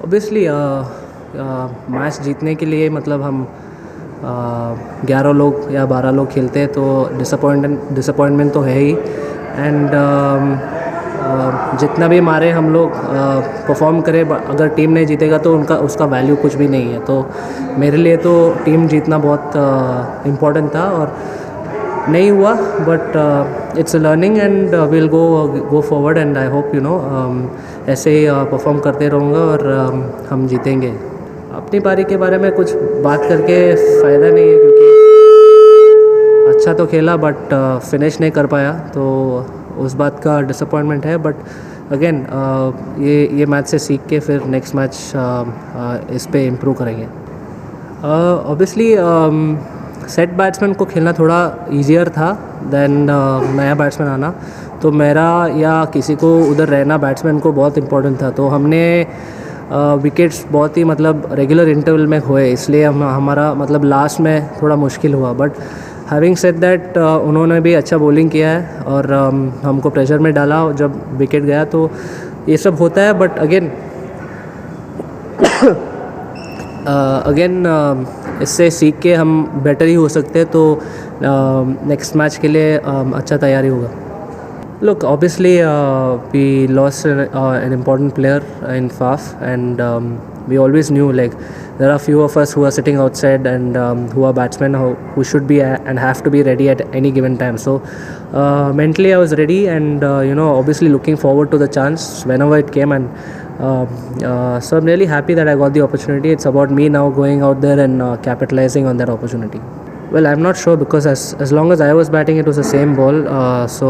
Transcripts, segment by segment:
Obviously match जीतने के लिए मतलब हम 11 लोग या 12 लोग खेलते हैं तो डिसअपॉइंटमेंट तो है ही। एंड जितना भी मारे हम लोग परफॉर्म करें, अगर टीम नहीं जीतेगा तो उसका वैल्यू कुछ भी नहीं है। तो मेरे लिए तो टीम जीतना बहुत इम्पोर्टेंट था और नहीं हुआ, but it's a learning and will go forward and I hope ऐसे ही परफॉर्म करते रहूँगा और हम जीतेंगे। अपनी पारी के बारे में कुछ बात करके फ़ायदा नहीं है, क्योंकि अच्छा तो खेला बट फिनिश नहीं कर पाया, तो उस बात का डिसअपॉइंटमेंट है। बट अगेन ये मैच से सीख के फिर नेक्स्ट मैच इस पे इम्प्रूव करेंगे। ऑब्वियसली सेट बैट्समैन को खेलना थोड़ा ईजियर था देन नया बैट्समैन आना, तो मेरा या किसी को उधर रहना बैट्समैन को बहुत इम्पोर्टेंट था। तो हमने विकेट्स बहुत ही मतलब रेगुलर इंटरवल में हुए, इसलिए हमारा मतलब लास्ट में थोड़ा मुश्किल हुआ। बट हैविंग सेड दैट उन्होंने भी अच्छा बॉलिंग किया है और हमको प्रेशर में डाला जब विकेट गया, तो ये सब होता है। बट अगेन इससे सीख के हम बेटर ही हो सकते हैं, तो नेक्स्ट मैच के लिए अच्छा तैयारी होगा। Look, obviously we lost an important player in Faf, and we always knew like there are few of us who are sitting outside and who are batsmen who should be and have to be ready at any given time. So mentally I was ready, and obviously looking forward to the chance whenever it came, and so I'm really happy that I got the opportunity. It's about me now going out there and capitalizing on that opportunity. Well, I'm not sure because as long as I was batting, it was the same ball. So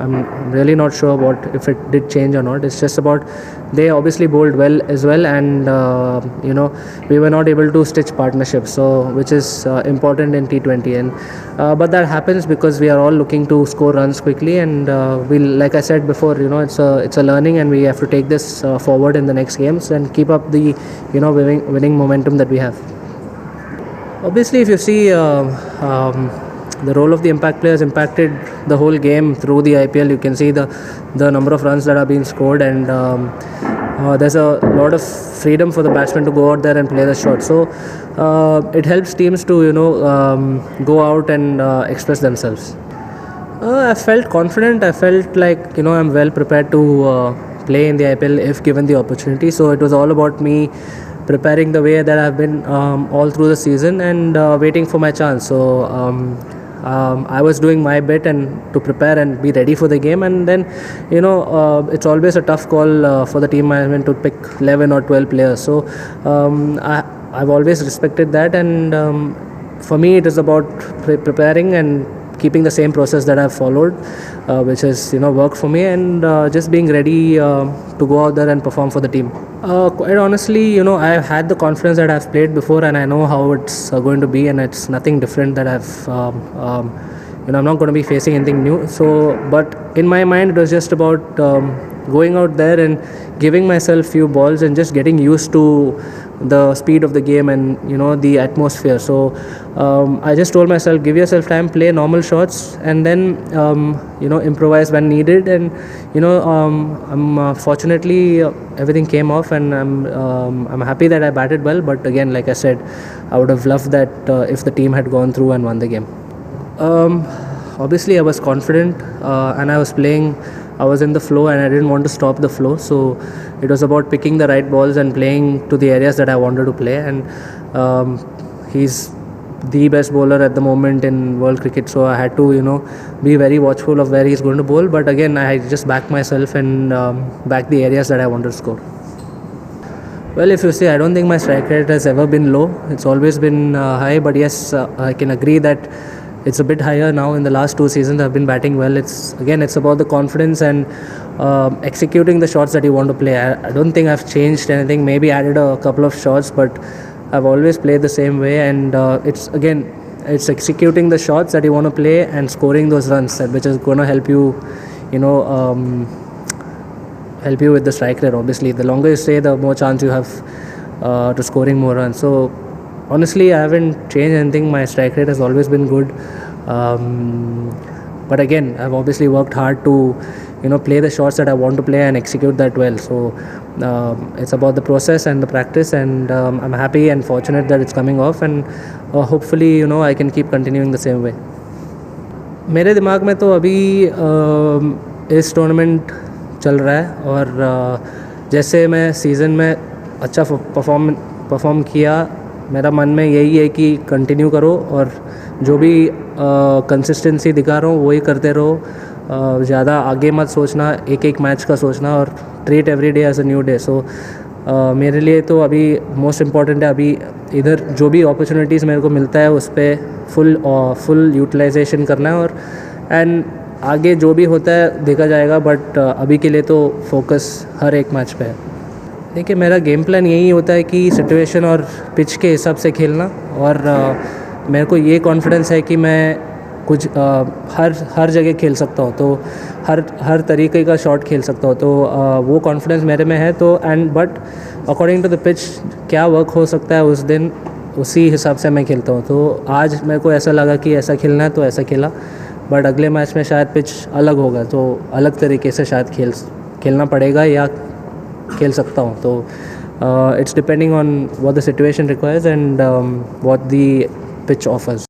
I'm really not sure what if it did change or not. It's just about they obviously bowled well as well, and we were not able to stitch partnerships, so which is important in T20. And but that happens because we are all looking to score runs quickly, and like I said before, it's a learning, and we have to take this forward in the next games and keep up the winning momentum that we have. Obviously, if you see the role of the impact players impacted the whole game through the IPL. You can see the number of runs that are being scored, and there's a lot of freedom for the batsmen to go out there and play the shot. So it helps teams to go out and express themselves. I felt confident. I felt like I'm well prepared to play in the IPL if given the opportunity. So it was all about me preparing the way that I've been all through the season, and waiting for my chance. So I was doing my bit and to prepare and be ready for the game, and then it's always a tough call for the team management to pick 11 or 12 players. So I've always respected that, and for me it is about preparing and keeping the same process that I've followed, which has worked for me, and just being ready to go out there and perform for the team. Quite honestly, I've had the confidence that I've played before, and I know how it's going to be, and it's nothing different that I'm not going to be facing anything new. So, but in my mind, it was just about going out there and giving myself few balls and just getting used to the speed of the game and the atmosphere. So I just told myself, give yourself time, play normal shots, and then improvise when needed. And I'm fortunately everything came off, and I'm happy that I batted well. But again, like I said, I would have loved that if the team had gone through and won the game. Obviously I was confident, and I was playing, I was in the flow, and I didn't want to stop the flow. So it was about picking the right balls and playing to the areas that I wanted to play. And he's the best bowler at the moment in world cricket, so I had to be very watchful of where he's going to bowl. But again, I just backed myself and backed the areas that I wanted to score. Well, if you see, I don't think my strike rate has ever been low. It's always been high. But yes, I can agree that it's a bit higher now. In the last 2 seasons I've been batting well. It's about the confidence and executing the shots that you want to play. I don't think I've changed anything, maybe added a couple of shots, but I've always played the same way. And it's executing the shots that you want to play and scoring those runs, which is going to help you help you with the strike rate. Obviously, the longer you stay, the more chance you have to scoring more runs. So honestly, I haven't changed anything. My strike rate has always been good. but again, I've obviously worked hard to play the shots that I want to play and execute that well. So it's about the process and the practice, and I'm happy and fortunate that it's coming off, and hopefully I can keep continuing the same way. मेरे दिमाग में तो अभी इस tournament चल रहा है, और जैसे मैं सीज़न में अच्छा परफॉर्म किया, मेरा मन में यही है कि कंटिन्यू करो, और जो भी कंसिस्टेंसी दिखा रहा हूँ वही करते रहो. ज़्यादा आगे मत सोचना, एक एक मैच का सोचना, और treat every day as a new day. So मेरे लिए तो अभी मोस्ट इम्पॉर्टेंट है, अभी इधर जो भी अपॉर्चुनिटीज़ मेरे को मिलता है उस पर फुल यूटिलाइजेशन करना है, और एंड आगे जो भी होता है देखा जाएगा, बट अभी के लिए तो फोकस हर एक मैच पे है. देखिए, मेरा गेम प्लान यही होता है कि सिचुएशन और पिच के हिसाब से खेलना, और मेरे को ये कॉन्फिडेंस है कि मैं कुछ हर जगह खेल सकता हूँ, तो हर तरीके का शॉट खेल सकता हूँ, तो वो कॉन्फिडेंस मेरे में है. तो but according to the pitch क्या वर्क हो सकता है उस दिन, उसी हिसाब से मैं खेलता हूँ. तो आज मेरे को ऐसा लगा कि ऐसा खेलना है तो ऐसा खेला, बट अगले मैच में शायद पिच अलग होगा, तो अलग तरीके से शायद खेलना पड़ेगा या खेल सकता हूँ. तो it's depending on what the situation requires and what the pitch offers.